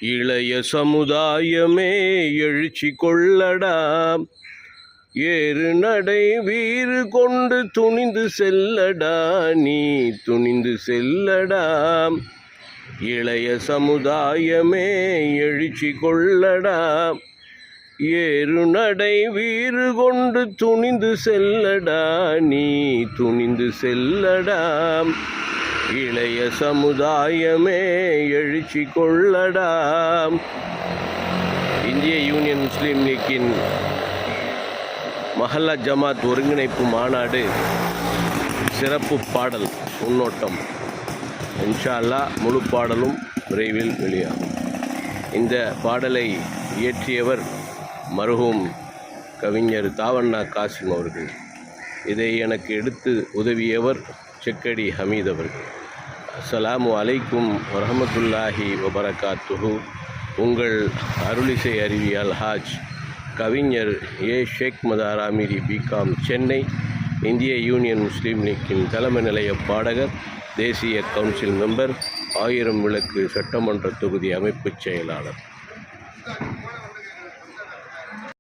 இளைய சமுதாயமே எழுச்சி கொள்ளடா, ஏறு நடை வீறு கொண்டு துணிந்து செல்லடா, நீ துணிந்து செல்லடா. இளைய சமுதாயமே எழுச்சி கொள்ளடா, ஏறு நடை வீறு கொண்டு துணிந்து செல்லடா, நீ துணிந்து செல்லடா. இளைய சமுதாயமே எழுச்சி கொள்ளடா. இந்திய யூனியன் முஸ்லீம் லீக்கின் மஹல்லா ஜமாத் ஒருங்கிணைப்பு மாநாடு சிறப்பு பாடல் முன்னோட்டம். இன்ஷா அல்லாஹ் முழு பாடலும் விரைவில் வெளியாகும். இந்த பாடலை இயற்றியவர் மர்ஹூம் கவிஞர் தாவண்ணா காசிம் அவர்கள். இதை எனக்கு எடுத்து உதவியவர் செக்கடி ஹமீத் அவர்கள். அஸ்ஸலாமு அலைக்கும் வரஹமத்துல்லாஹி வபரகாத்துஹு. உங்கள் அருளிசை அறிவியல் ஹாஜ் கவிஞர் ஷேக் மதார் ஆமீரி பிகாம், சென்னை, இந்திய யூனியன் முஸ்லீம் லீக்கின் தலைமை நிலைய பாடகர், தேசிய கவுன்சில் மெம்பர், 1000 விளக்கு சட்டமன்ற தொகுதி அமைப்புச் செயலாளர்.